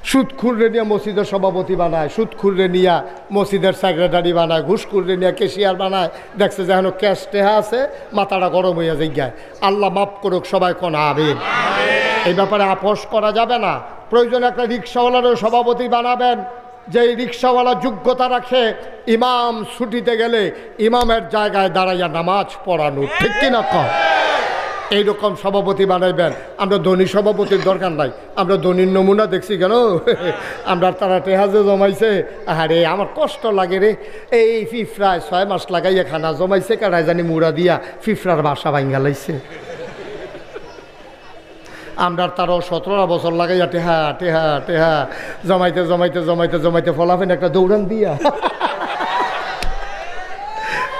সুদখুররে নিয়ে মসজিদের সভাপতি বানায়, সুদখুররে নিয়ে মসজিদের সেক্রেটারি বানায়, ঘুষখুররে নিয়ে ক্যাশিয়ার বানায়। দেখছে যে এখন ক্যাশ টেহা আছে, মাথাটা গরম হইয়া যায়। আল্লাহ মাফ করুক, সবাই কোন আমিন। এই ব্যাপারে আপোষ করা যাবে না। প্রয়োজনে একটা রিক্সাওয়ালারও সভাপতি বানাবেন, যে রিক্সাওয়ালা যোগ্যতা রাখে ইমাম ছুটিতে গেলে ইমামের জায়গায় দাঁড়াইয়া নামাজ পড়ানো, ঠিক কিনা কম? এইরকম সভাপতি বানাইবেন। আমরা ধনী সভাপতির দরকার নাই, আমরা ধনীর নমুনা দেখছি কেন? আমরা তারা টেহাজে জমাইছে, আরে আমার কষ্ট লাগে রে, এই ফিফরায় 6 মাস লাগাইয়া খানা জমাইছে, কারায় জানি মুড়া দিয়া ফিফরার বাসা ভাঙ্গা লাইছে। আমরা তারও 17 বছর লাগাইয়া টেহা টেহা টেহা জমাইতে জমাইতে জমাইতে জমাইতে ফলাফেন একটা দৌড়ান দিয়া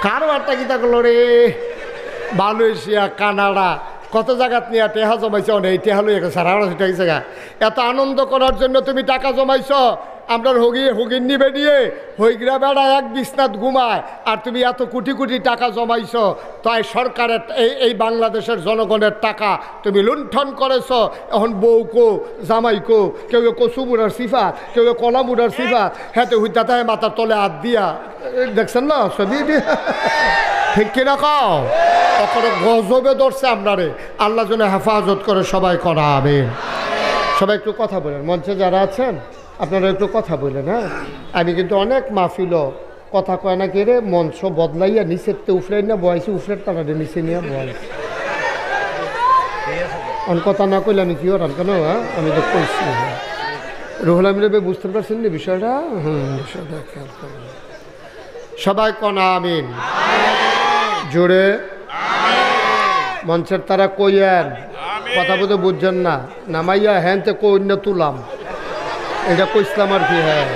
কারো একটা কিতা করলো রে, মালয়েশিয়া, কানাডা, কত জায়গাত নিয়ে টেহা জমাইছ, এই টেহা লই সারা জায়গা। এত আনন্দ করার জন্য তুমি টাকা জমাইছ, আমরা হুগির নিবে নিয়ে হইগরা বেড়া এক বিছনাত ঘুমায়, আর তুমি এত কোটি কোটি টাকা জমাইছ। তাই সরকারের এই বাংলাদেশের জনগণের টাকা তুমি লুণ্ঠন করেছ। এখন বউকো জামাইকো, কেউ কচু মুড়ার সিফাত, কেউ কলা মুড়ার সিফাত, হ্যাঁ তো হুইতাতে মাথার তলে হাত দিয়া, দেখছেন না ছবি? ঠিক কিনা কও? তখন গজবে ধরছে আপনারে। আল্লাহ যেন হেফাজত করে, সবাই করাবে। সবাই একটু কথা বলেন, মঞ্চে যারা আছেন আপনারা একটু কথা বলেন। হ্যাঁ, আমি কিন্তু অনেক মাহফিল কথা কয় না কেড়ে মঞ্চ বদলাইয়া নিচেতে উফরে না বয়সে, উফরের তারা নিচে নিয়ে বয়স অন কথা না কইলে আমি কি ওরান কেন? হ্যাঁ, আমি তো কইছি। রুহুল আমিন বুঝতে পারছেন না বিষয়টা? বিষয়টা খেয়াল করেন সবাই, কোন আমিন জোরে। মঞ্চের তারা কইয়েন, কথা বলতে বুঝছেন না, নামাইয়া হ্যানতে কইন্য তুলাম, এটা কইসলাম আর কি। হ্যাঁ,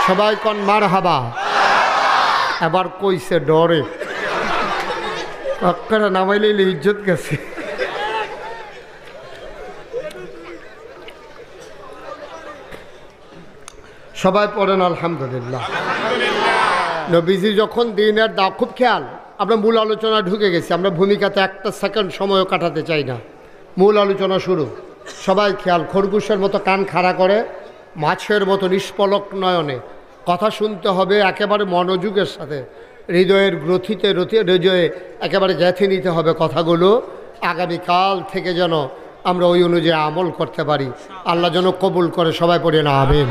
সবাই কোন মারহাবা। এবার কইছে ডরে, আপনারা নামাইলে ইজ্জত গেছে। সবাই পড়েন আলহামদুলিল্লাহ। নবীজি যখন দিনের দাও, খুব খেয়াল, আমরা মূল আলোচনা ঢুকে গেছি, আমরা ভূমিকাতে একটা সেকেন্ড সময়ও কাটাতে চাই না। মূল আলোচনা শুরু। সবাই খেয়াল, খরগোশের মতো কান খাড়া করে, মাছের মতো নিষ্পলক নয়নে কথা শুনতে হবে, একেবারে মনোযোগের সাথে, হৃদয়ের গ্রথিতে হৃদয়ে একেবারে গেঁথে নিতে হবে কথাগুলো। আগামীকাল থেকে যেন আমরা ওই অনুযায়ী আমল করতে পারি। আল্লাহ যেন কবুল করে, সবাই পড়ে না আমিন।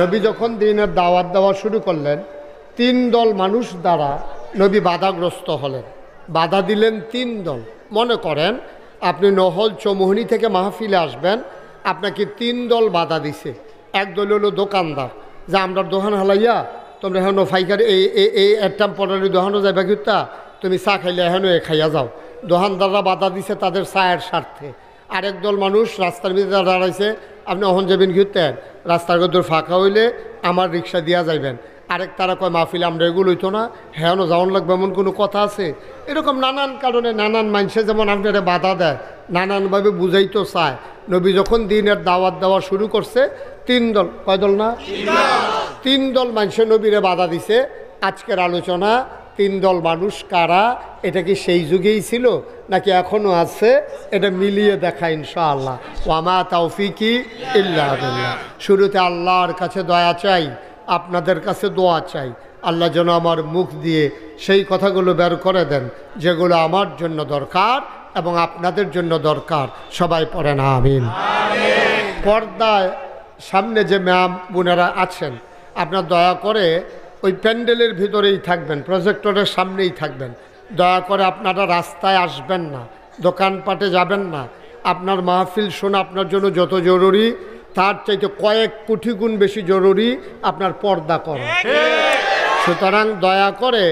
নবী যখন দিনের দাওয়াত দেওয়া শুরু করলেন, 3 দল মানুষ দ্বারা নবী বাধাগ্রস্ত হলেন। বাধা দিলেন 3 দল। মনে করেন আপনি নহল চৌমুহনী থেকে মাহফিলে আসবেন, আপনাকে 3 দল বাধা দিছে। এক দল হলো দোকানদার, যে আমরা দোকান হালাইয়া তোমরা এখন ফাইকারি এই একটাম পড়ারি দোকানও যাইবা, কিতা তুমি চা খাইলে এখন খাইয়া যাও। দোকানদাররা বাধা দিছে তাদের চায়ের স্বার্থে। আরেক দল মানুষ রাস্তার ভিতরে দাঁড়াইছে, আপনি অহন যাবেন ঘুরতেন, রাস্তার গদর ফাঁকা হইলে আমার রিক্সা দিয়া যাইবেন। আরেক তারা কয় মাহফিলে আমরা এগুলো হইতো না, হ্যাঁ যাওয়ান লাগবে এমন কোনো কথা আছে? এরকম নানান কারণে নানান মানুষে যেমন আপনারা বাধা দেয়, নানানভাবে বুঝাইতে চায়। নবী যখন দিনের দাওয়াত দেওয়া শুরু করছে, 3 দল, কয় দল না? 3 দল মানুষের নবীরে বাধা দিছে। আজকের আলোচনা 3 দল মানুষ কারা, এটা কি সেই যুগেই ছিল নাকি এখনও আছে, এটা মিলিয়ে দেখা ইনশাআল্লাহ। ওয়ামা তাওফিকি ইল্লা বিল্লাহ। শুরুতে আল্লাহর কাছে দয়া চাই, আপনাদের কাছে দোয়া চাই, আল্লাহ যেন আমার মুখ দিয়ে সেই কথাগুলো বের করে দেন যেগুলো আমার জন্য দরকার এবং আপনাদের জন্য দরকার। সবাই পড়েন আমিন। পর্দায় সামনে যে ম্যাম বোনেরা আছেন, আপনার দয়া করে ওই প্যান্ডেলের ভিতরেই থাকবেন, প্রজেক্টরের সামনেই থাকবেন। দয়া করে আপনারা রাস্তায় আসবেন না, দোকানপাটে যাবেন না। আপনার মাহফিল শোনা আপনার জন্য যত জরুরি, তার চাইতে কয়েক কোটি গুণ বেশি জরুরি আপনার পর্দা করা। সুতরাং দয়া করে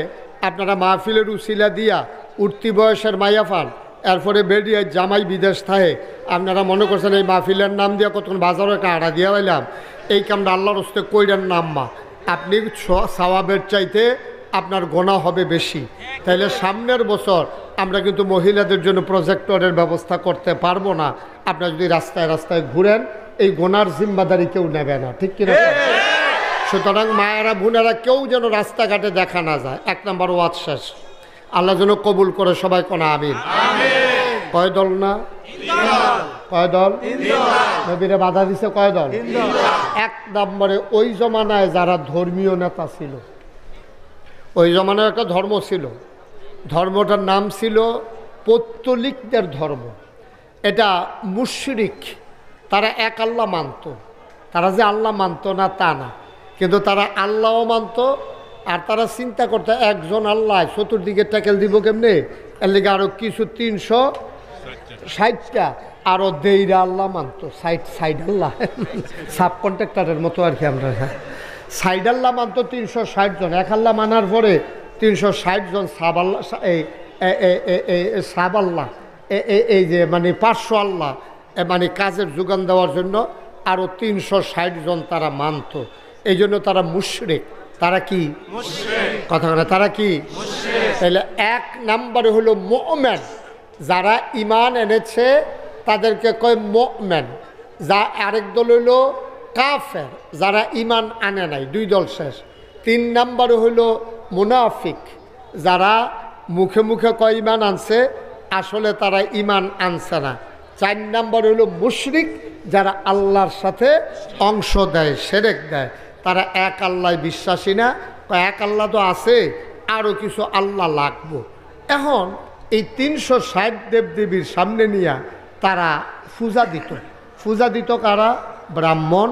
আপনারা মাহফিলের উসিলা দিয়া উঠতি বয়সের মাইয়া পান, এরপরে বেরিয়ে জামাই বিদেশ থাকে, আপনারা মনে করছেন এই মাহফিলের নাম দিয়া কতক্ষণ বাজারে একটা আড়া দিয়া লাইলাম, এই কামটা আল্লাহর হস্তে কইরেন নাম্মা। আপনি সওয়াবের চাইতে আপনার গোনা হবে বেশি। তাইলে সামনের বছর আমরা কিন্তু মহিলাদের জন্য প্রজেক্টরের ব্যবস্থা করতে পারবো না। আপনারা যদি রাস্তায় রাস্তায় ঘুরেন, এই গোনার জিম্মাদারি কেউ নেবে না, ঠিক কিনা? সুতরাং মায়েরা বোনেরা কেউ যেন রাস্তাঘাটে দেখা না যায়। 1 নম্বর ওয়াজ শেষ। আল্লাহ যেন কবুল করে, সবাই কোন আমিন। কয় দল না? কয় দল? নবীরে বাধা দিছে কয় দল? এক নম্বরে ওই জমানায় যারা ধর্মীয় নেতা ছিল, ওই জমানায় একটা ধর্ম ছিল, ধর্মটার নাম ছিল পৌত্তলিকদের ধর্ম। এটা মুশরিক, তারা এক আল্লাহ মানত। তারা যে আল্লাহ মানত না তা না, কিন্তু তারা আল্লাহও মানত। আর তারা চিন্তা করতো একজন আল্লাহ চতুর্দিকে ট্যাকেল দিব কেমনে, এর লিগে আরও কিছু 360টা আরও দেইরা আল্লাহ মানত। সাইড আল্লাহ সাব কন্ট্রাক্টরের মতো আর কি আমরা, হ্যাঁ সাইড আল্লাহ মানত 360 জন। এক আল্লাহ মানার পরে 360 জন সাব আল্লাহ, সাব আল্লাহ, এই যে মানে 500 আল্লাহ মানে কাজের যোগান দেওয়ার জন্য আরও 360 জন তারা মানত। এই জন্য তারা মুশরিক। তারা কি কথা বলে? তারা কি? তাহলে এক নম্বরে হলো মুমিন, যারা ইমান এনেছে তাদেরকে কয় মুমিন। যা আরেক দল হইল কাফের, যারা ইমান আনে নাই। 2 দল শেষ। 3 নম্বরে হইল মুনাফিক, যারা মুখে মুখে কয় ইমান আনছে, আসলে তারা ইমান আনছে না। 4 নম্বর হইল মুশরিক, যারা আল্লাহর সাথে অংশ দেয়, শিরক দেয়। তারা এক আল্লাহ বিশ্বাসী না, এক আল্লাহ তো আছে, আরও কিছু আল্লাহ লাগবো। এখন এই 360 দেবদেবীর সামনে নিয়ে তারা পূজা দিত। পূজা দিত কারা? ব্রাহ্মণ,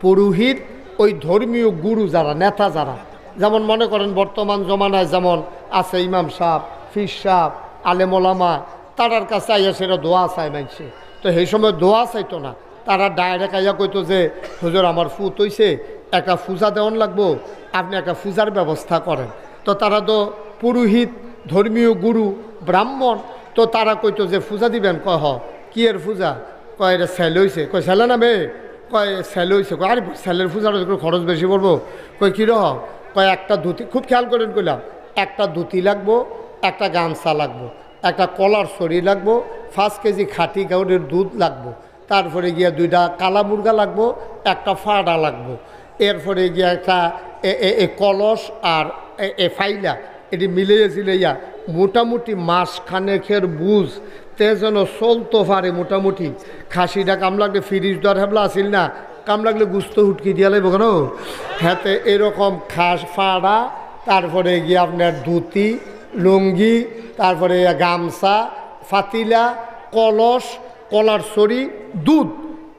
পুরোহিত, ওই ধর্মীয় গুরু যারা, নেতা যারা। যেমন মনে করেন বর্তমান জমানায় যেমন আছে ইমাম সাহেব, ফির সাহেব, আলেম ওলামা, তারার কাছে আইয়া সেটা দোয়া চায় মানছে। তো সেই সময় দোয়া চাইতো না, তারা ডাইরেক্ট আইয়া কইতো যে হুজুর আমার ফুত হইছে, একটা পূজা দেওয়ান লাগবো, আপনি একটা পূজার ব্যবস্থা করেন। তো তারা তো পুরোহিত, ধর্মীয় গুরু, ব্রাহ্মণ, তো তারা কইতো যে পূজা দিবেন। কয় হ, কি এর পূজা? কয় এটা ছেলে হয়েছে। কয় ছেলে না মেয়ে? কয় ছেলে হয়েছে। কয় আরে ছেলের পূজাটা একটু খরচ বেশি পড়বো। কয় কীরকম? কয় একটা ধুতি, খুব খেয়াল করেন কইলাম, একটা ধুতি লাগবো, একটা গামছা লাগবো, একটা কলার ছড়ি লাগবো, 5 কেজি খাঁটি গাউরের দুধ লাগবো, তারপরে গিয়া 2টা কালা মুরগা লাগবো, একটা ফাড়া লাগবো, এরপরে গিয়া একটা কলস আর ফাইলা, এটি মিলিয়ে জিলাইয়া মোটামুটি মাসখানেকের বুঝ তে যেন চলতো পারে। মোটামুটি খাসিটা কাম লাগলে ফ্রিজ দর হেবলা আসিল না, কাম লাগলে গুস্ত হুটকি দিয়া লাগবো কেন, হাতে এরকম খাস ফাড়া, তারপরে গিয়ে আপনার ধুতি, লুঙ্গি, তারপরে গামছা, ফাতিলা, কলস, কলার ছড়ি, দুধ,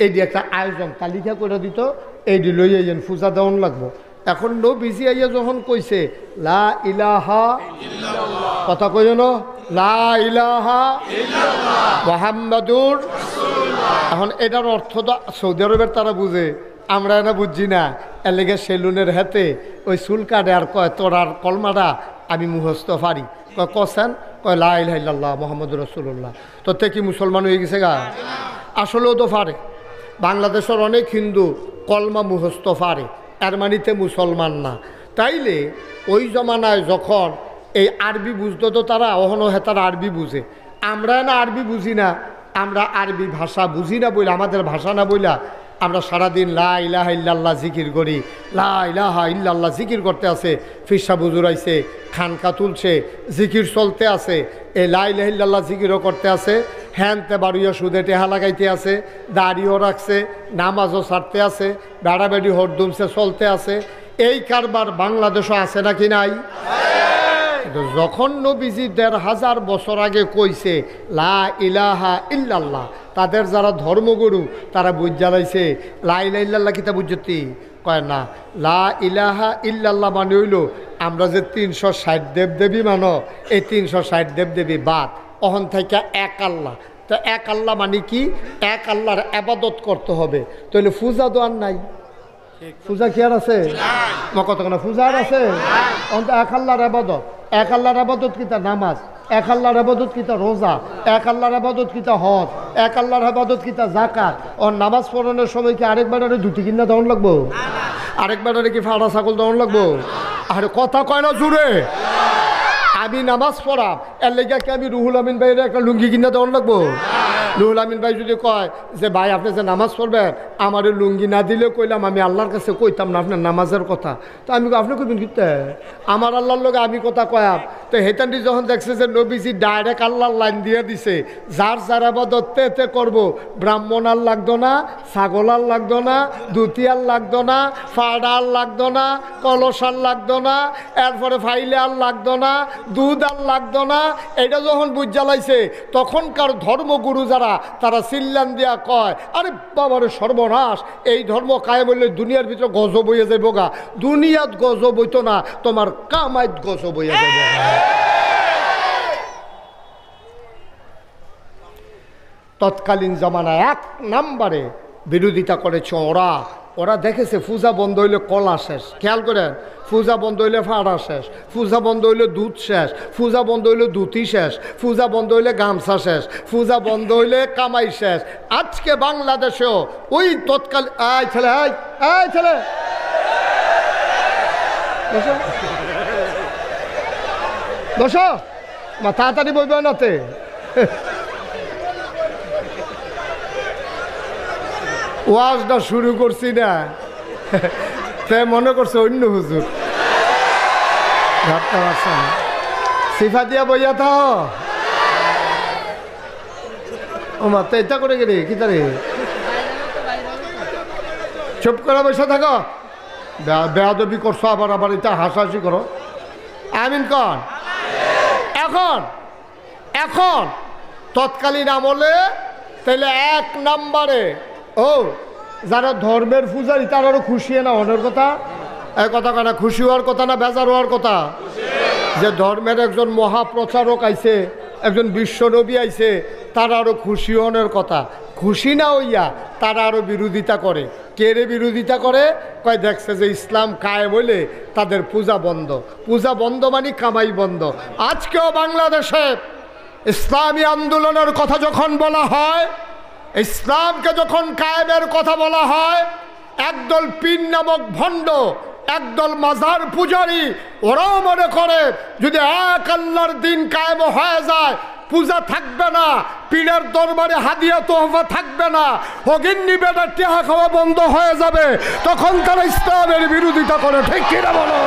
এটি একটা আয়োজন তালিকা করে দিত। এইটি লই আইয়েন, পূজা দেওয়ান লাগবো। এখন নবীজি আইয়া যখন কইছে লা ইলাহা ইল্লাল্লাহ, কথা কই যেন লা ইলাহা ইল্লাল্লাহ মুহাম্মাদুর রাসূলুল্লাহ। এখন এটার অর্থ তো সৌদি আরবের তারা বুঝে, আমরা না বুঝছি না। এর লেগে সেলুনের হাতে ওই চুল কাটে আর কয় তোর আর কলমাটা আমি মুখস্থ পারি। কয় কছেন? কয় লা ইলাহা ইল্লাল্লাহ মুহাম্মাদুর রাসূলুল্লাহ। তো তে কি মুসলমান হয়ে গেছে গা? আসলেও তো পারে। বাংলাদেশের অনেক হিন্দু কলমা মুখস্থ পারে, এর মানিতে মুসলমান না। তাইলে ওই জমানায় যখন এই আরবি বুঝতো, তো তারা অহনো হেতার আরবি বুঝে, আমরা না আরবি বুঝি না। আমরা আরবি ভাষা বুঝি না বইলা, আমাদের ভাষা না বইলা আমরা সারাদিন লা ইলাহা ইল্লাল্লাহ জিকির করি। লা ইলাহা ইল্লাল্লাহ জিকির করতে আছে, ফিরসা বুজুর আইছে, খানকা তুলছে, জিকির চলতে আছে, এই লা ইলাহা ইল্লাল্লাহ জিকিরও করতে আছে, হ্যানতে বাড়িও সুদে টেহা লাগাইতে আছে, দাড়িও রাখছে, নামাজও ছাড়তে আছে, বেড়াবেড়ি হরদুমসে চলতে আছে। এই কারবার বাংলাদেশও আছে নাকি নাই? যখন নবীজি ১৫০০ বছর আগে কইছে লা ইলাহা ইল্লাল্লাহ, তাদের যারা ধর্মগুরু তারা বুঝ জ্বালাইছে লা ইলাহা ইল্লাল্লাহ কিতা বুঝতি? কয় না, লা ইলাহা ইল্লাল্লাহ মানে হইল আমরা যে ৩৬০ দেবদেবী মানো, এই ৩৬০ দেবদেবী বাদ, অহন থেকে এক আল্লাহ। তো এক আল্লাহ মানে কি? এক আল্লাহর আবাদত করতে হবে। তাহলে পূজা তো আর নাই, পূজা কি আর আছে? কতক্ষণ পূজা আর আছে? এক আল্লাহর আবাদত। এক আল্লাহর আবাদত কিতা নামাজ, এক আল্লাহর আবাদত কিতা রোজা, এক আল্লাহর আবাদত কিতা হজ, এক আল্লাহর আবাদত কিতা যাকাত। ও নামাজ পড়ানোর সময় কি আরেকবার ধুতি কিনা দেওয়ান লাগবো? আরেকবার কি ফাড়া ছাগল দেওয়ান লাগবো? আরে কথা কয় না জুড়ে। আমি নামাজ পড়াম, এর লেগে কি আমি রুহুল আমিন ভাইয়ের একটা লুঙ্গি কিনা দেওয়ান লাগবো? রুহুল আমিন ভাই যদি কয় যে ভাই আপনি যে নামাজ পড়বেন আমার লুঙ্গি না দিলে কইলাম আমি আল্লাহর কাছে কইতাম না আপনার নামাজের কথা, তো আমি আপনি কইবেন কিতে আমার আল্লাহর লোক আমি কথা কয়াম। তো হেতানটি যখন দেখছে যে নবীজি ডাইরেক্ট আল্লাহর লাইন দিয়ে দিছে, যার যার আবাদত তে করবো, ব্রাহ্মণ আর লাগতো না, ছাগল আর লাগতো না, দুতি আর লাগতো না, ফাড়া আর লাগতো না, কলস আর লাগতো না, এরপরে ফাইলে আর লাগতো না, দুধ আর লাগতো না। এটা যখন বুঝ জ্বালাইছে তখনকার ধর্মগুরু যারা তারা চিল্লান দিয়া কয় আরে বাবারে সর্বনাশ, এই ধর্ম কায়েম হইলে দুনিয়ার ভিতরে গজব হইয়া যাইব গা। দুনিয়াত গজব হইতো না, তোমার কামাইত গজব হইয়া যাইব। তৎকালীন জমানায় এক নাম্বারে বিরোধিতা করেছে ওরা দেখেছে পূজা বন্ধ হইলে কলা শেষ। খেয়াল করেন, পূজা বন্ধ হইলে ফাড়া শেষ, পূজা বন্ধ হইলে দুধ শেষ, পূজা বন্ধ হইলে ধুতি শেষ, পূজা বন্ধ হইলে গামছা শেষ, পূজা বন্ধ হইলে কামাই শেষ। আজকে বাংলাদেশেও ওই তৎকাল আয় ছেলে আয় ছেলে বস মা তাড়াতাড়ি বইবে নাতে ওয়াজটা শুরু করছি না সে মনে করছে অন্য হুজুর ঘাটটা পারছে না। সিফা দিয়া বইয়া তো ও মা তো এটা করে গেলি কি তারে চুপ করে বসে থাকো, বেয়াদবি করছো আবার আবার এটা হাসাহাসি করো। আমিন কন। এখন তৎকালীন আমলে তাইলে এক নাম্বারে যারা ধর্মের পূজারী তারারও খুশি না অনের কথা, এই কথা কেনা খুশি হওয়ার কথা না বেজার হওয়ার কথা? যে ধর্মের একজন মহাপ্রচারক আইছে, একজন বিশ্বনবী আইছে, তারা আরও খুশি হওয়ার কথা। খুশি না হইয়া তারা আরও বিরোধিতা করে। কে রে বিরোধিতা করে? কয় দেখছে যে ইসলাম কায়েম হইলে তাদের পূজা বন্ধ, পূজা বন্ধ মানে কামাই বন্ধ। আজকেও বাংলাদেশে ইসলামী আন্দোলনের কথা যখন বলা হয়, ইসলামকে যখন কায়েমের কথা বলা হয়, একদল পীর নামক ভণ্ড, একদল মাজার পূজারী, ওরাও মনে করে যদি এক আল্লাহর দিন কায়েম হয়ে যায় পূজা থাকবে না, পীরের দরবারে হাদিয়া তোহফা থাকবে না, হগিন্নি বেটার টেহা খাওয়া বন্ধ হয়ে যাবে, তখন তারা ইসলামের বিরোধিতা করে। ঠিক কিনা বলো?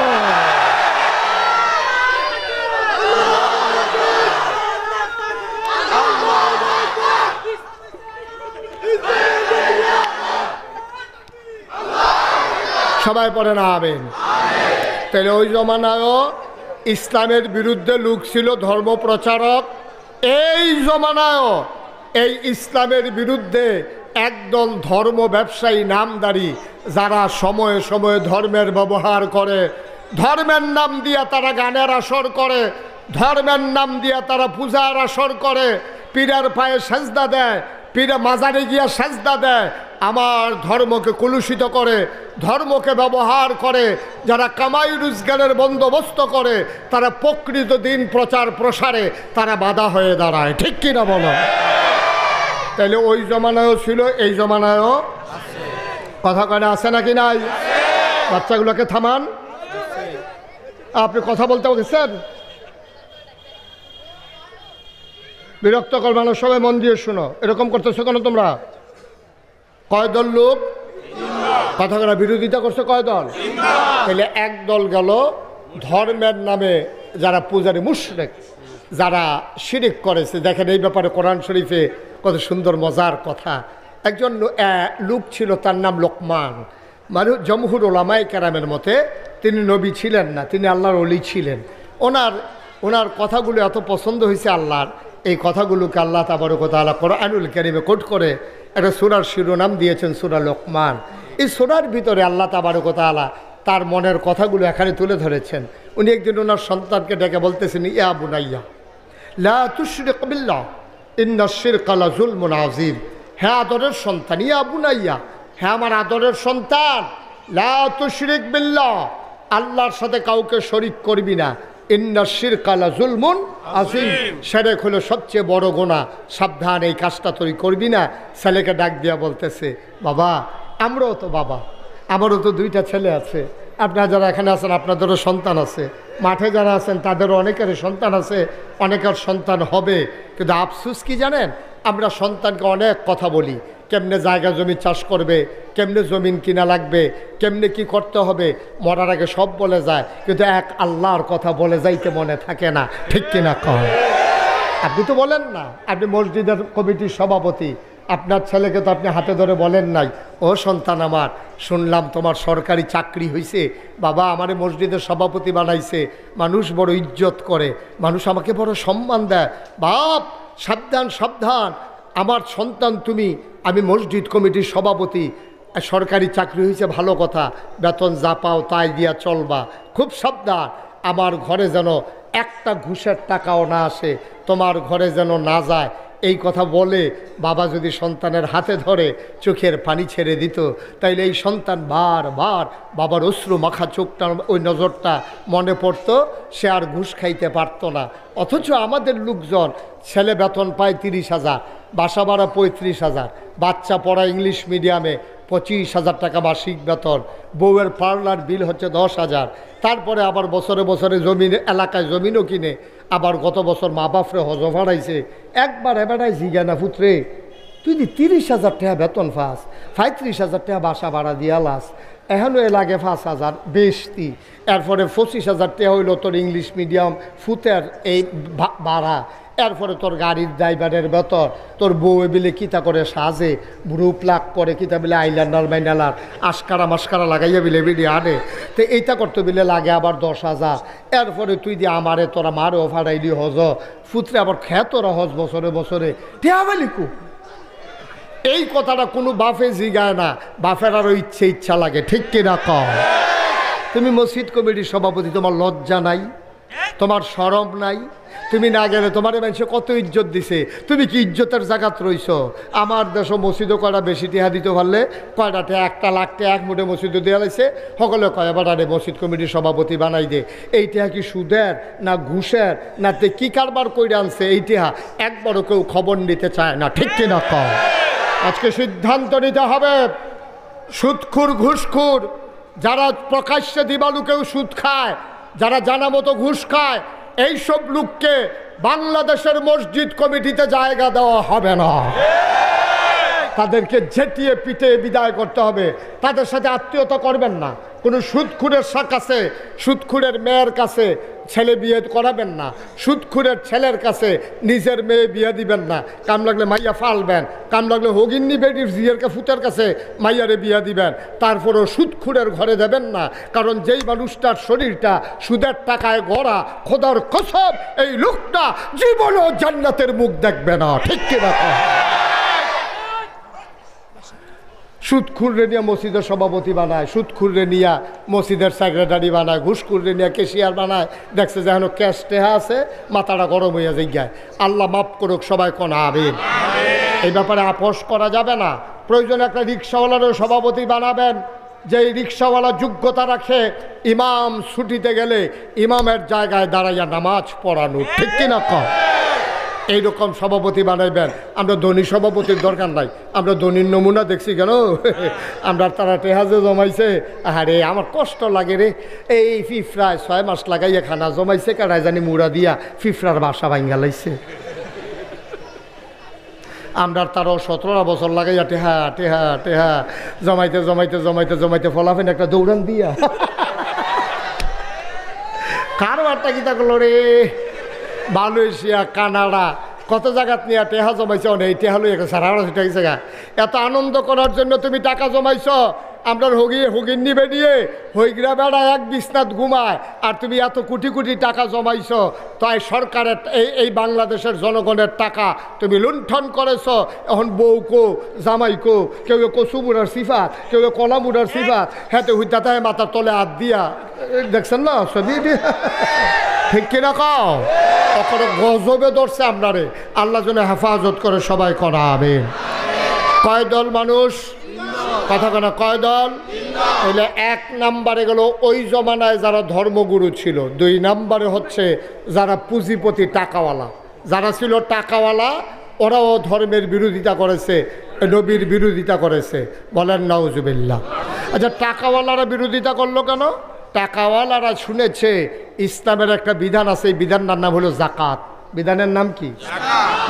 সবাই পড়ে না আবেন। তাহলে ওই জমানায়ও ইসলামের বিরুদ্ধে লোক ছিল, ধর্ম প্রচারক। এই জমানায়ও এই ইসলামের বিরুদ্ধে একদল ধর্ম ব্যবসায়ী নামদারি, যারা সময়ে সময়ে ধর্মের ব্যবহার করে, ধর্মের নাম দিয়া তারা গানের আসর করে, ধর্মের নাম দিয়া তারা পূজার আসর করে, পীরের পায়ে সেজদা দেয়, পীরে মাজারে গিয়া সেজদা দেয়, আমার ধর্মকে কলুষিত করে, ধর্মকে ব্যবহার করে। যারা কামাই রোজগারের বন্দোবস্ত করে তারা প্রকৃত দিন প্রচার প্রসারে তারা বাধা হয়ে দাঁড়ায়। ঠিক কিনা বলো? তাইলে ওই জমানায়ও ছিল, এই জমানায়ও কথা কয়না আছে নাকি নাই? বাচ্চাগুলোকে থামান, আপনি কথা বলতে গেছেন, বিরক্ত করবানো, সবাই মন দিয়ে শোনো। এরকম করতেছো কেন তোমরা? কয় দল লোক কথা করা বিরোধিতা করছে? কয় দল? তাহলে এক দল গেল ধর্মের নামে যারা পূজারী মুশরিক, যারা শিরিক করেছে। দেখেন এই ব্যাপারে কোরআন শরীফে কত সুন্দর মজার কথা। একজন লোক ছিল, তার নাম লোকমান। মানে জমহুর ওলামায়ে কেরামের মতে তিনি নবী ছিলেন না, তিনি আল্লাহর ওলি ছিলেন। ওনার কথাগুলো এত পছন্দ হয়েছে আল্লাহর, এই কথাগুলোকে আল্লাহ তাবারক ওয়া তাআলা কোরআনুল কারীমে কোট করে একটা সূরার শিরোনাম দিয়েছেন সূরা লোকমান। এই সূরার ভিতরে আল্লাহ তাবারক ওয়া তাআলা তার মনের কথাগুলো এখানে তুলে ধরেছেন। উনি একদিন ওনার সন্তানকে ডেকে বলতেছেন, ইয়া বুনাইয়া লা তুশরিক বিল্লাহ ইন্নাশ শিরকা লাযুলমুন আযীম। হ্যাঁ আদরের সন্তান, ইয়া বুনাইয়া, হ্যাঁ আমার আদরের সন্তান, লা তুশরিক বিল্লাহ, আল্লাহর সাথে কাউকে শরীক করবি না। ইন্নাশ শিরকা লাযুলমুন আযীম, শিরক হলো সবচেয়ে বড় গুনাহ, সাবধান, এই কাজটা তুই করবি না। ছেলেকে ডাক দিয়া বলতেছে, বাবা আমরাও তো বাবা, আমারও তো দুইটা ছেলে আছে, আপনারা যারা এখানে আছেন আপনাদেরও সন্তান আছে, মাঠে যারা আছেন তাদেরও অনেকের সন্তান আছে, অনেকের সন্তান হবে। কিন্তু আফসোস কি জানেন? আমরা সন্তানকে অনেক কথা বলি, কেমনে জায়গা জমি চাষ করবে, কেমনে জমিন কিনা লাগবে, কেমনে কি করতে হবে, মরার আগে সব বলে যায়, কিন্তু এক আল্লাহর কথা বলে যাইতে মনে থাকে না, ঠিক কিনা কয়? আপনি তো বলেন না, আপনি মসজিদের কমিটির সভাপতি, আপনার ছেলেকে তো আপনি হাতে ধরে বলেন নাই, ও সন্তান আমার, শুনলাম তোমার সরকারি চাকরি হয়েছে, বাবা আমারে মসজিদের সভাপতি বানাইছে, মানুষ বড় ইজ্জত করে, মানুষ আমাকে বড় সম্মান দেয়। বাপ সাবধান সাবধান, আমার সন্তান তুমি, আমি মসজিদ কমিটির সভাপতি, সরকারি চাকরি হয়েছে ভালো কথা, বেতন যা পাও তাই দিয়া চলবা, খুব সাবধান, আমার ঘরে যেন একটা ঘুষের টাকাও না আসে, তোমার ঘরে যেন না যায়, এই কথা বলে বাবা যদি সন্তানের হাতে ধরে চোখের পানি ছেড়ে দিত, তাইলে এই সন্তান বারবার বাবার অশ্রু মাখা চোখটা, ওই নজরটা মনে পড়তো, সে আর ঘুষ খাইতে পারতো না। অথচ আমাদের লোকজন ছেলে বেতন পায় 30,000, বাসা ভাড়া 35,000, বাচ্চা পড়া ইংলিশ মিডিয়ামে 25,000 টাকা মাসিক বেতন, বউয়ের পার্লার বিল হচ্ছে 10,000, তারপরে আবার বছরে বছরে জমিন, এলাকায় জমিনও কিনে, আবার গত বছর মা বাপরে হজ ভাড়াইছে, একবার এবারাই জিগা না পুত্রে, তুই দি 30,000 টাকা বেতন পাস, 35,000 টাকা বাসা ভাড়া দিয়া লাস, এখনও এ লাগে 5,000 বেশতি, এরপরে 25,000 টাকা হইল তোর ইংলিশ মিডিয়াম ফুতের এই ভাড়া, এরপরে তোর গাড়ির ড্রাইভারের বেতন, তোর বউ বিলে কিতা করে সাজে, ব্রু প্লাক করে কিতা বিলে আইলান্ডার মাইনালার আস্কারা মাস্কারা লাগাইয়া বিলে বিলে আনে, তো এইটা করতে বিলে লাগে আবার 10,000, এরপরে তুই দিয়ে আমারে তোরা মারে অফারাইলি হজ ফুতরে, আবার খেয়ে তোরা হজ বছরে বছরে ঠেয়াবেলিকু। এই কথাটা কোনো বাফে জিগায় না, বাফের আরও ইচ্ছা লাগে, ঠিক কিনা কও? তুমি মসজিদ কমিটির সভাপতি, তোমার লজ্জা নাই, তোমার শরম নাই? তুমি না গেলে তোমার মানুষে কত ইজ্জত দিছে, তুমি কি ইজ্জতের জায়গাত রইছ? আমার দেশ মসজিদও কয়টা বেশি টিহা দিতে পারলে, কয়টা টিহা 1 লাখ টাকা এক মুঠে মসজিদও দেওয়া লাগছে, সকলে কয় এবার আরে মসজিদ কমিটির সভাপতি বানাই দে। এই টিহা কি সুদের না ঘুষের না তে কি কারবার কইরা আনছে, এই টিহা একবারও কেউ খবর নিতে চায় না, ঠিক কিনা কও? আজকে সিদ্ধান্ত নিতে হবে, সুদখোর ঘুষখোর যারা প্রকাশ্যে দিবালুকেও সুদ খায়, যারা জানা মতো ঘুষ খায়, এইসব লোককে বাংলাদেশের মসজিদ কমিটিতে জায়গা দেওয়া হবে না, তাদেরকে ঝেঁটিয়ে পিটে বিদায় করতে হবে। তাদের সাথে আত্মীয়তা করবেন না, কোনো সুদখোরের কাছে, সুদখোরের মেয়ের কাছে ছেলে বিয়ে করাবেন না, সুদখোরের ছেলের কাছে নিজের মেয়ে বিয়ে দিবেন না, কাম লাগলে মাইয়া ফালবেন, কাম লাগলে হগিন্নি বেডির জিয়েরকে ফুতের কাছে মাইয়ারে বিয়ে দিবেন, তারপরও সুদখোরের ঘরে দেবেন না, কারণ যেই মানুষটার শরীরটা সুদের টাকায় গড়া, খোদার কসম এই লোকটা জীবনও জান্নাতের মুখ দেখবে না, ঠিক কিনা? সুদখুররে নিয়ে মসজিদের সভাপতি বানায়, সুদখুররে নিয়ে মসজিদের সেক্রেটারি বানায়, ঘুষখুররে নিয়ে কেশিয়ার বানায়, দেখছে যে এখন ক্যাশ টেহা আছে, মাথাটা গরম হইয়া যায়। আল্লাহ মাফ করুক, সবাই কোন আমিন। এই ব্যাপারে আপোষ করা যাবে না। প্রয়োজনে একটা রিক্সাওয়ালারও সভাপতি বানাবেন, যেই রিক্সাওয়ালা যোগ্যতা রাখে ইমাম ছুটিতে গেলে ইমামের জায়গায় দাঁড়াইয়া নামাজ পড়ানো, ঠিক কিনা কম? এইরকম সভাপতি বানাইবেন। আমরা ধনী সভাপতির দরকার নাই, আমরা ধনীর নমুনা দেখছি কেন, আমরা তারা টেহাজে জমাইছে, আরে আমার কষ্ট লাগে রে, এই ফিফরায় 6 মাস লাগাইয়া খানা জমাইছে, কারাই জানি মুড়া দিয়া ফিফরার বাসা ভাঙ্গা লাইছে। আমরা তারও 17 বছর লাগাইয়া টেহা টেহা টেহা জমাইতে জমাইতে জমাইতে জমাইতে ফলাফেন একটা দৌড়ান দিয়া কারবারটা কিতা করলো রে, মালয়েশিয়া কানাডা কত জায়গাত নিয়ে টেহা জমাইছ, এই টেহা লই সারা গেছে গা। এত আনন্দ করার জন্য তুমি টাকা জমাইছ, আমরা হগিন্নি বেরিয়ে হইগরা বেড়া এক বিছনাত ঘুমায়, আর তুমি এত কোটি কোটি টাকা জমাইছ, তাই সরকারের এই বাংলাদেশের জনগণের টাকা তুমি লুণ্ঠন করেছ। এখন বউকো জামাইকো, কেউ কচুমুড়ার সিফাত, কেউ কলামুড়ার সিফাত, হ্যাঁ হইতা তাই মাথার তলে হাত দিয়া, দেখছেন না ছবি, ঠিক কিনা কও? ওখানে গজবে ধরছে আপনারে, আল্লাহ যেন হেফাজত করে, সবাই করা হবে। কয় দল মানুষ, কথা কেনা কয় দল? তাহলে 1 নম্বরে গেল ওই জমানায় যারা ধর্মগুরু ছিল, 2 নম্বরে হচ্ছে যারা পুঁজিপতি টাকাওয়ালা, যারা ছিল টাকাওয়ালা, ওরাও ধর্মের বিরোধিতা করেছে, নবীর বিরোধিতা করেছে, বলেন নাউজুবিল্লাহ। আচ্ছা টাকাওয়ালারা বিরোধিতা করলো কেন? টাকাওয়ালারা শুনেছে ইসলামের একটা বিধান আছে, এই বিধানটার নাম হলো জাকাত। বিধানের নাম কি?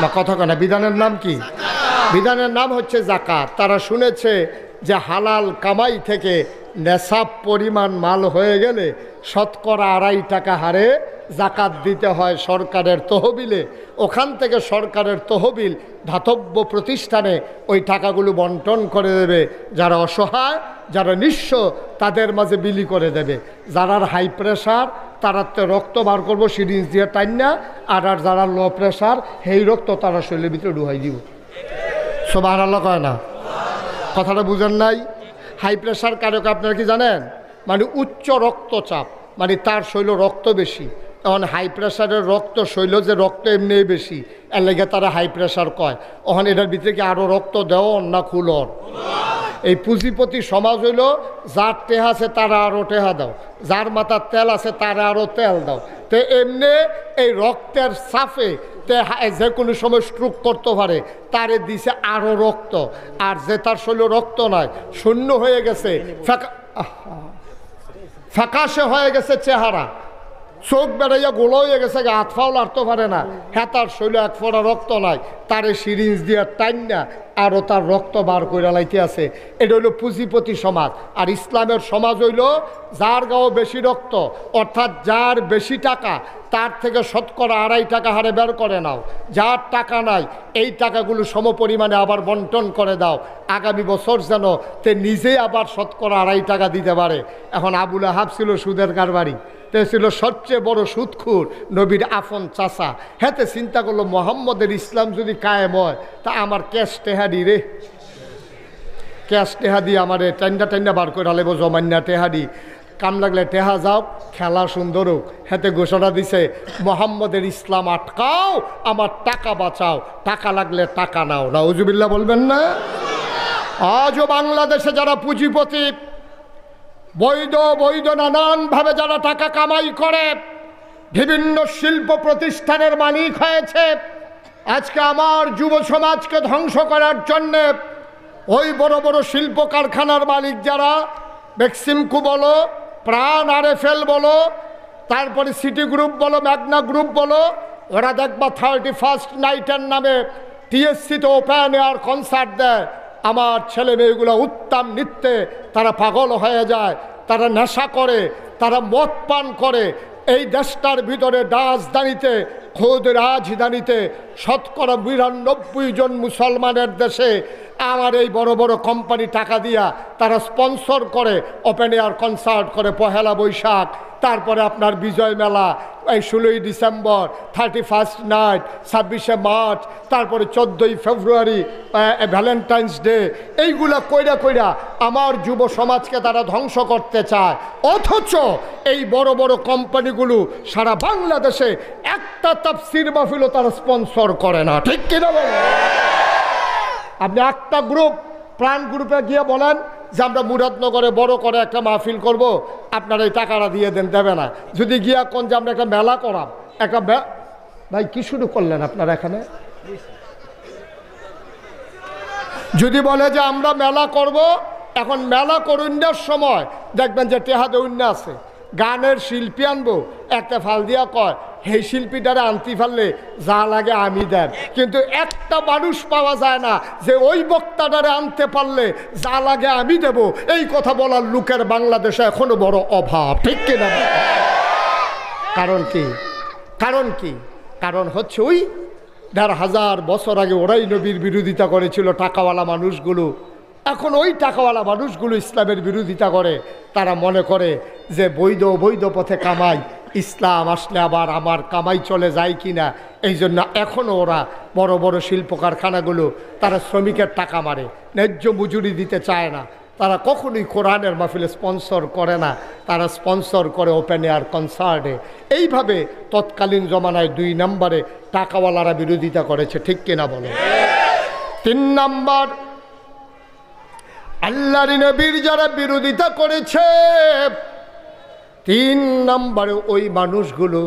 না কথা কেনা বিধানের নাম কি? বিধানের নাম হচ্ছে জাকাত। তারা শুনেছে যে হালাল কামাই থেকে নেশাব পরিমাণ মাল হয়ে গেলে শতকরা 2.5 টাকা হারে জাকাত দিতে হয় সরকারের তহবিলে। ওখান থেকে সরকারের তহবিল ধাতব্য প্রতিষ্ঠানে ওই টাকাগুলো বন্টন করে দেবে। যারা অসহায়, যারা নিঃস্ব, তাদের মাঝে বিলি করে দেবে। যারা হাই প্রেশার তারা রক্ত বার করবো সিরিঞ্জ দিয়ে টাইনা, আর যারা লো প্রেশার সেই রক্ত তারা শরীরের ভিতরে ডুহাই দিব। সুবহানাল্লাহ কয় না? কথাটা বুঝেন নাই? হাই প্রেশার কারক আপনারা কি জানেন? মানে উচ্চ রক্তচাপ, মানে তার শৈল রক্ত বেশি। এখন হাই প্রেশারের রক্ত শৈল যে রক্ত এমনি বেশি, এর লেগে তারা হাই প্রেশার কয়। ওখানে এটার ভিতরে কি আরও রক্ত দেও না খুলর? এই পুঁজিপতি সমাজ হইল যার টেহা আছে তারা আরও টেহা দাও, যার মাথার তেল আছে তারা আরও তেল দাও। তো এমনি এই রক্তের সাফে যে কোনো সময় স্ট্রোক করতে পারে, তারে দিছে আরও রক্ত। আর যে তার শরীরে রক্ত নাই, শূন্য হয়ে গেছে, ফ্যাকাশে হয়ে গেছে চেহারা, চোখ বেড়াইয়া গোলা হয়ে গেছে, হাত ফাও লাড়তে পারে না, হ্যাঁ তার শরীরে এক ফোঁটা রক্ত নাই, তারে সিরিঞ্জ দিয়ে টাইন না আরও তার রক্ত বার করে লাইতে আছে। এটা হইল পুঁজিপতি সমাজ। আর ইসলামের সমাজ হইল যার গাও বেশি রক্ত, অর্থাৎ যার বেশি টাকা তার থেকে শতকরা 2.5 টাকা হারে বের করে নাও। যার টাকা নাই এই টাকাগুলো সমপরিমাণে আবার বন্টন করে দাও, আগামী বছর যেন তে নিজেই আবার শতকরা 2.5 টাকা দিতে পারে। এখন আবুল আহাব ছিল সুদের কারবারি, তে ছিল সবচেয়ে বড় সুদখোর, নবীর আফন চাচা। হেতে চিন্তা করলো মোহাম্মদের ইসলাম যদি কায়েম হয় তা আমার ক্যাশ টেহাডি রে, ক্যাশ টেহাদি আমার টাইন্ডা টাইন্ডা বার করে আলেব জমান্যা টেহাডি, কাম লাগলে টেহা যাও, খেলা সুন্দর হোক। হেতে ঘোষণা দিছে মোহাম্মদের ইসলাম আটকাও, আমার টাকা বাঁচাও, টাকা লাগলে টাকা নাও। নাউজুবিল্লাহ বলবেন না? আজও বাংলাদেশে যারা পুঁজিপতি, বৈধ নানানভাবে যারা টাকা কামাই করে, বিভিন্ন শিল্প প্রতিষ্ঠানের মালিক হয়েছে, আজকে আমার যুব সমাজকে ধ্বংস করার জন্যে ওই বড় বড় শিল্প কারখানার মালিক যারা, বেক্সিমকো বলো, প্রাণ আরএফএল বলো, তারপরে সিটি গ্রুপ বলো, ম্যাগনা গ্রুপ বলো, ওরা দেখবা 31st নাইটের নামে টিএসসিতে ওপেন এয়ার কনসার্ট দেয়। আমার ছেলে মেয়েগুলো উত্তম নৃত্যে তারা পাগল হয়ে যায়, তারা নেশা করে, তারা মদ পান করে। এই দেশটার ভিতরে রাজধানীতে, খোদ রাজধানীতে শতকরা 92 জন মুসলমানের দেশে আমার এই বড় বড় কোম্পানি টাকা দিয়া তারা স্পন্সর করে, ওপেন এয়ার কনসার্ট করে। পহেলা বৈশাখ, তারপরে আপনার বিজয় মেলা, এই 16ই ডিসেম্বর, 31st নাইট, 26শে মার্চ, তারপরে 14ই ফেব্রুয়ারি, ভ্যালেন্টাইন্স ডে, এইগুলা কইরা কইরা আমার যুব সমাজকে তারা ধ্বংস করতে চায়। অথচ এই বড় বড় কোম্পানিগুলো সারা বাংলাদেশে একটা তাফসীর মাহফিলও তারা স্পন্সর করে না, ঠিক কিনা বলেন? আপনি একটা গ্রুপ, প্রাণ গ্রুপে গিয়ে বলেন যে আমরা মুরাদনগরে বড় করে একটা মাহফিল করব, আপনারা এই টাকাটা দিয়ে দেন, দেবে না। যদি গিয়া কোন যে আমরা একটা মেলা করাম, একটা ভাই কি শুরু করলেন আপনারা এখানে? যদি বলে যে আমরা মেলা করব, এখন মেলা করুণার সময় দেখবেন যে টেহাদে উন্না আছে, গানের শিল্পী আনবো, একটা ফাল দিয়া কয় সেই শিল্পীটারে আনতে পারলে যা লাগে আমি দেন। কিন্তু একটা মানুষ পাওয়া যায় না যে ওই বক্তাটারে আনতে পারলে যা লাগে আমি দেব। এই কথা বলার লোকের বাংলাদেশে এখনো বড় অভাব, ঠিক কিনা? কারণ কি? কারণ কি? কারণ হচ্ছে ওই 1500 বছর আগে ওরাই নবীর বিরোধিতা করেছিল, টাকাওয়ালা মানুষগুলো। এখন ওই টাকাওয়ালা মানুষগুলো ইসলামের বিরোধিতা করে। তারা মনে করে যে বৈধ পথে কামাই, ইসলাম আসলে আবার আমার কামাই চলে যায় কি না। এই জন্য এখনও ওরা বড় বড় শিল্প কারখানাগুলো তারা শ্রমিকের টাকা মারে, ন্যায্য মজুরি দিতে চায় না। তারা কখনোই কোরআনের মাহফিলে স্পন্সর করে না, তারা স্পন্সর করে ওপেন এয়ার কনসার্টে। এইভাবে তৎকালীন জমানায় 2 নম্বরে টাকাওয়ালারা বিরোধিতা করেছে, ঠিক কিনা বলো? 3 নম্বর, আল্লাহর নবীর যারা বিরোধিতা করেছে, 3 নম্বরে ওই মানুষগুলো,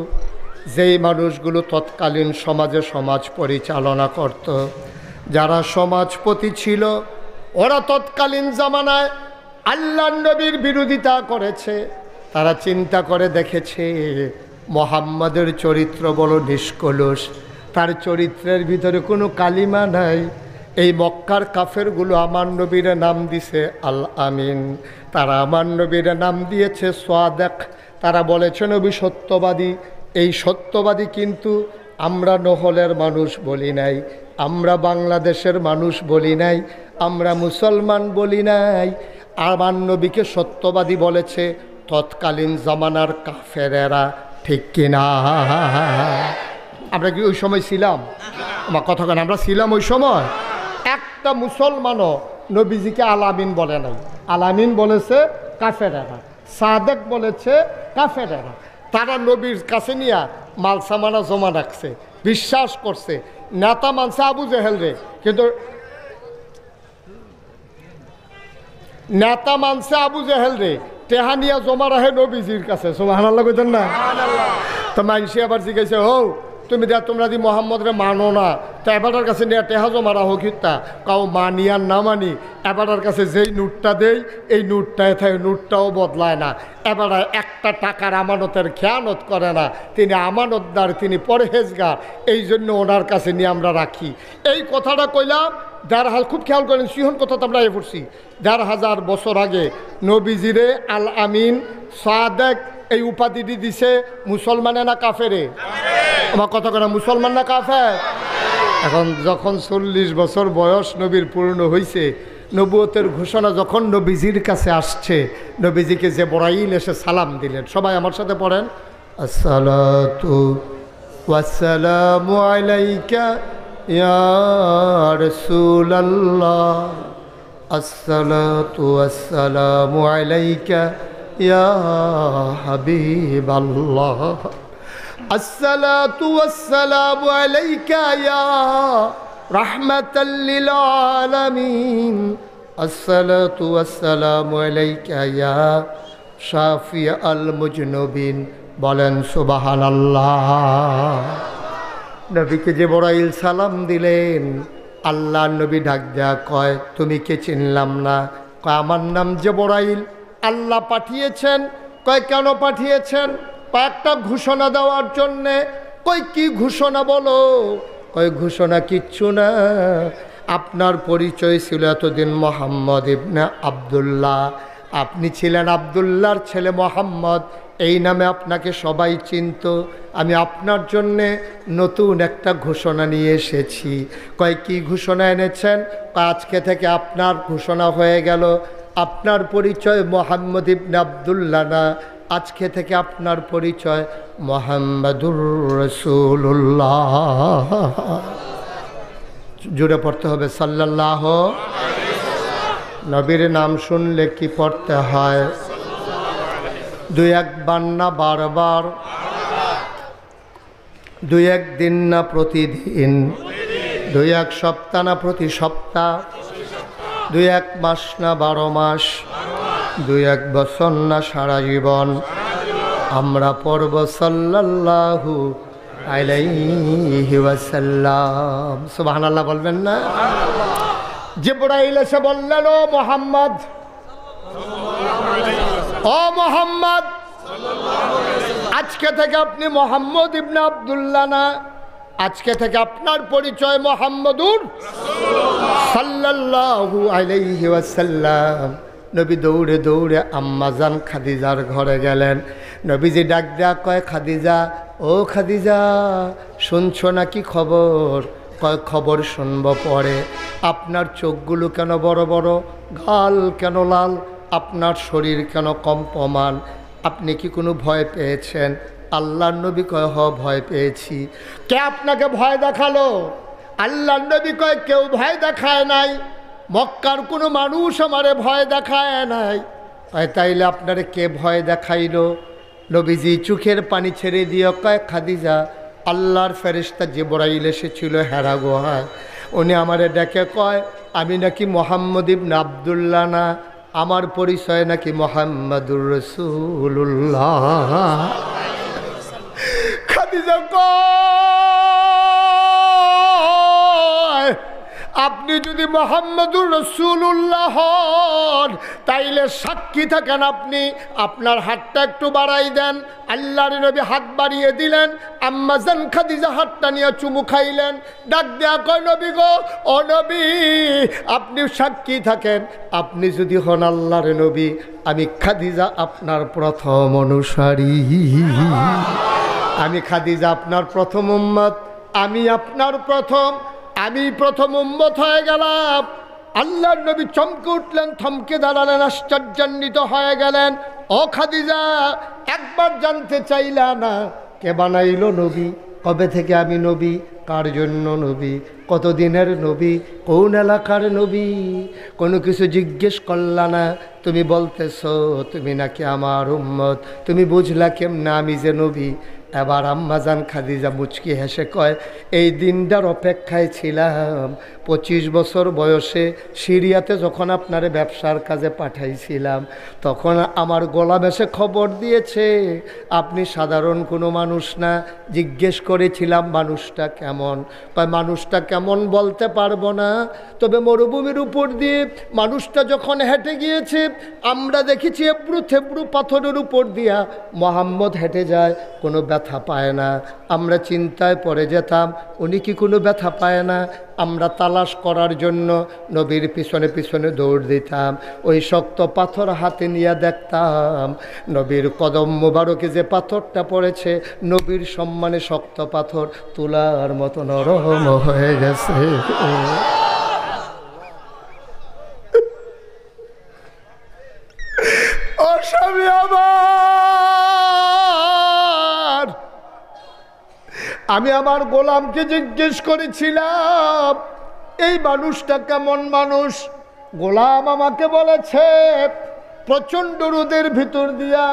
যেই মানুষগুলো তৎকালীন সমাজে সমাজ পরিচালনা করত, যারা সমাজপতি ছিল, ওরা তৎকালীন জামানায় আল্লাহর নবীর বিরোধিতা করেছে। তারা চিন্তা করে দেখেছে মুহাম্মাদের চরিত্র বড় নিষ্কলুষ, তার চরিত্রের ভিতরে কোনো কালিমা নাই। এই মক্কার কাফেরগুলো আমার নবীর নাম দিছে আল আমিন, তারা আমার নবীর নাম দিয়েছে সাদেক। তারা বলেছে নবী সত্যবাদী। এই সত্যবাদী কিন্তু আমরা নহলের মানুষ বলি নাই, আমরা বাংলাদেশের মানুষ বলি নাই, আমরা মুসলমান বলি নাই। আমার নবীকে সত্যবাদী বলেছে তৎকালীন জামানার কাফেরেরা, ঠিক কিনা? আমরা কি ওই সময় ছিলাম? আমার কথা কেন, আমরা ছিলাম ওই সময়? একটা মুসলমানও নবীজিকে আলামিন বলে নাই। আলামিন বলেছে কাফেরেরা, সাদেক বলেছে কাফেরেরা। তারা নবীর কাছে নিয়ে মালসামানা জমা রাখছে, বিশ্বাস করছে, নেতা মানছে আবু জেহেল রে, কিন্তু নেতা মানছে আবু জেহেল রে, টেহানিয়া জমা রাখে নবীজির কাছে। সুবহানাল্লাহ কইতেন না? তো মানসি আবার জিজ্ঞাসা, হো তুমি দেখ তোমরা যদি মোহাম্মদ রে মানো না, তো এবারের কাছে নিয়ে টেহা জমা রাখো কিতা? কাউ মানি আর না মানি, এবারের কাছে যেই নোটটা দেই এই নোটটায় থাকে, নোটটাও বদলায় না। এবারে একটা টাকার আমানতের খেয়ানত করে না, তিনি আমানতদার, তিনি পরহেজগার, এই জন্য ওনার কাছে নিয়ে আমরা রাখি। এই কথাটা কইলাম ১,৫০০, খুব খেয়াল করেন, সিহন কথা তো আমরা এ পড়ছি, ১,৫০০ বছর আগে নবীজিরে আল আমিন সাদেক এই উপাধিটি দিছে মুসলমানে না কাফেরে? আমার কথা কেন, মুসলমান না কাফের? এখন যখন ৪০ বছর বয়স নবীর পূর্ণ হয়েছে, নবুয়তের ঘোষণা যখন নবীজির কাছে আসছে, নবীজিকে জিবরাইল এসে সালাম দিলেন। সবাই আমার সাথে পড়েন, আসসালাতু ওয়াসসালামু আলাইকা ইয়া রাসূলুল্লাহ, আসসালাতু ওয়াসসালামু আলাইকা ইয়া হাবিবাল্লাহ, আসসালাতু ওয়াসসালামু আলাইকা ইয়া রাহমাতাল লিল আলামিন, আসসালাতু ওয়াসসালামু আলাইকা ইয়া শাফিআল মুজনুবিন। বলেন সুবহানাল্লাহ। নবীকে জিবরাইল সালাম দিলেন। আল্লাহ নবী ডাক দেয়া কয়, তুমি কে? চিনলাম না। কয় আমার নাম জিবরাইল, আল্লাহ পাঠিয়েছেন। কয় কেন পাঠিয়েছেন? কয়েকটা ঘোষণা দেওয়ার জন্যে। কই কি ঘোষণা বলো? কয় ঘোষণা কিচ্ছু না, আপনার পরিচয় ছিল এতদিন মোহাম্মদ ইবনে আবদুল্লাহ, আপনি ছিলেন আবদুল্লাহর ছেলে মোহাম্মদ, এই নামে আপনাকে সবাই চিনত। আমি আপনার জন্যে নতুন একটা ঘোষণা নিয়ে এসেছি। কয় কি ঘোষণা এনেছেন? আজকে থেকে আপনার ঘোষণা হয়ে গেল, আপনার পরিচয় মোহাম্মদ ইবনে আবদুল্লাহ না, আজকে থেকে আপনার পরিচয় মুহাম্মাদুর রাসূলুল্লাহ। জুড়ে পড়তে হবে সাল্লাল্লাহু। নবীর নাম শুনলে কি পড়তে হয়? ২-১ বার না বারবার? ২-১ দিন না প্রতিদিন? ২-১ সপ্তাহ না প্রতি সপ্তাহ? ২-১ মাস না ১২ মাস? ২-১ বছর না সারা জীবন? আমরা পড়ব সাল্লাল্লাহু আলাইহি ওয়াসাল্লাম। সুবহানাল্লাহ বলবেন না? জিবরাইল এসে বললেন, ও মুহাম্মদ, ও মুহাম্মদ, আজকে থেকে আপনি মুহাম্মদ ইবনে আবদুল্লাহ না, আজকে থেকে আপনার পরিচয় মুহাম্মদুর সাল্লাল্লাহু আলাইহি ওয়াসাল্লাম। নবী দৌড়ে দৌড়ে আম্মাজান খাদিজার ঘরে গেলেন। নবীজি ডাক দেয়া কয়, খাদিজা, ও খাদিজা, শুনছো নাকি খবর? কয় খবর শুনব পরে। আপনার চোখগুলো কেন বড় বড়, গাল কেন লাল, আপনার শরীর কেন কম্পমান, আপনি কি কোনো ভয় পেয়েছেন? আল্লাহর নবী কয়, হ ভয় পেয়েছি। কে আপনাকে ভয় দেখালো? আল্লাহর নবী কয়, কেউ ভয় দেখায় নাই, মক্কার কোনো মানুষ আমারে ভয় দেখায় নাই। কয় তাইলে আপনারে কে ভয় দেখাইল? নবীজি চোখের পানি ছেড়ে দিয়ে কয়, খাদিজা, আল্লাহর ফেরেশতা জিবরাইল এসেছিল হেরা গুহায়, উনি আমারে ডেকে কয় আমি নাকি মুহাম্মদ ইবনে আবদুল্লাহ না, আমার পরিচয় নাকি মুহাম্মাদুর রাসূলুল্লাহ। খাদিজা কয়, আপনি যদি মুহাম্মাদুর রাসূলুল্লাহ হন, তাইলে সাক্ষী থাকেন আপনি, আপনার হাতটা একটু বাড়াই দেন। আল্লাহর নবী হাত বাড়িয়ে দিলেন, আম্মা জান খাদিজা হাতটা নিয়ে চুমু খাইলেন, ডাক দেয়া কয় নবী গো, ও নবী আপনি সাক্ষী থাকেন, আপনি যদি হন আল্লাহর নবী, আমি খাদিজা আপনার প্রথম অনুসারী, আমি খাদিজা আপনার প্রথম উম্মত, আমি আপনার আমি প্রথম উম্মত হয়ে গেলাম। আল্লাহর নবী চমকে উঠলেন, থমকে দাঁড়ালেন, আশ্চর্যান্বিত হয়ে গেলেন। ও খাদিজা, একবার জানতে চাইলা না কে বানাইলো নবী? কবে থেকে আমি নবী? কার জন্য নবী? কতদিনের নবী? কোন এলাকার নবী? কোনো কিছু জিজ্ঞেস করলা না, তুমি বলতেছ তুমি নাকি আমার উম্মত, তুমি বুঝলা কেমনে আমি যে নবী? এবার আম্মাজান খাদিজা মুচকি হেসে কয়, এই দিনটার অপেক্ষায় ছিলাম। 25 বছর বয়সে সিরিয়াতে যখন আপনারে ব্যবসার কাজে পাঠাইছিলাম, তখন আমার গোলাম এসে খবর দিয়েছে আপনি সাধারণ কোনো মানুষ না। জিজ্ঞেস করেছিলাম মানুষটা কেমন? কয় মানুষটা কেমন বলতে পারবো না, তবে মরুভূমির উপর দিয়ে মানুষটা যখন হেঁটে গিয়েছে, আমরা দেখেছি এবড়ু থেবড়ু পাথরের উপর দিয়া মোহাম্মদ হেঁটে যায়, কোনো ব্যথা পায় না। আমরা চিন্তায় পড়ে যেতাম উনি কি কোনো ব্যথা পায় না। আমরা তালাশ করার জন্য নবীর পিছনে পিছনে দৌড় দিতাম, ওই শক্ত পাথর হাতে নিয়ে দেখতাম নবীর কদম মোবারকে যে পাথরটা পড়েছে, নবীর সম্মানে শক্ত পাথর তুলার মতো নরম হয়ে গেছে। ও স্বামী আমার, আমি আমার গোলামকে জিজ্ঞেস করেছিলাম এই মানুষটা কেমন মানুষ? গোলাম আমাকে বলেছে প্রচণ্ড রোদের ভিতর দিয়া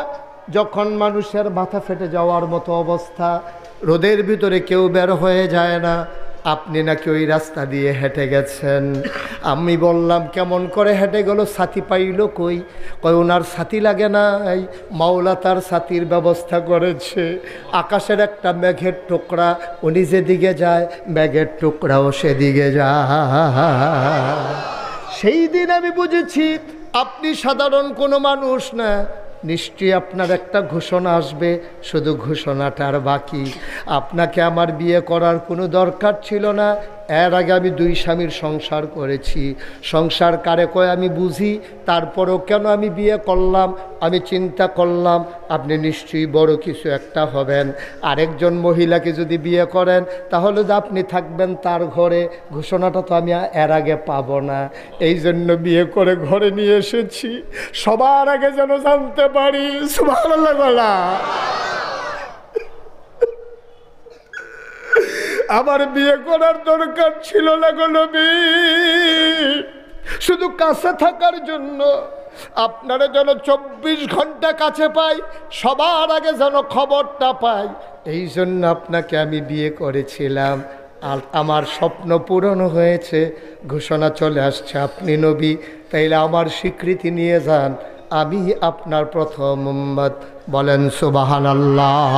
যখন মানুষের মাথা ফেটে যাওয়ার মতো অবস্থা, রোদের ভিতরে কেউ বের হয়ে যায় না, আপনি নাকি ওই রাস্তা দিয়ে হেঁটে গেছেন। আমি বললাম কেমন করে হেঁটে গেল? সাথী পাইল কই? কই ওনার সাথী লাগে নাই, মাওলা তার সাথীর ব্যবস্থা করেছে। আকাশের একটা মেঘের টুকরা, উনি যেদিকে যায় মেঘের টুকরাও সেদিকে যায়। সেই দিন আমি বুঝেছি আপনি সাধারণ কোনো মানুষ না, নিশ্চয়ই আপনার একটা ঘোষণা আসবে, শুধু ঘোষণাটার বাকি। আপনাকে আমার বিয়ে করার কোনো দরকার ছিল না। এর আগে আমি 2 স্বামীর সংসার করেছি। সংসার কারে কয় আমি বুঝি, তারপরেও কেন আমি বিয়ে করলাম? আমি চিন্তা করলাম আপনি নিশ্চয়ই বড় কিছু একটা হবেন। আরেকজন মহিলাকে যদি বিয়ে করেন তাহলে যে আপনি থাকবেন তার ঘরে, ঘোষণাটা তো আমি এর আগে পাবো না। এই জন্য বিয়ে করে ঘরে নিয়ে এসেছি, সবার আগে যেন জানতে পারি। সুবহানাল্লাহ। আমার বিয়ে করার দরকার ছিল না গো নবী, শুধু কাছে থাকার জন্য, আপনারা যেন 24 ঘন্টা কাছে পাই, সবার আগে যেন খবরটা পাই, এই জন্য আপনাকে আমি বিয়ে করেছিলাম। আর আমার স্বপ্ন পূরণ হয়েছে, ঘোষণা চলে আসছে আপনি নবী। তাইলে আমার স্বীকৃতি নিয়ে যান, আমি আপনার প্রথম উম্মত। বলেন সুবহানাল্লাহ।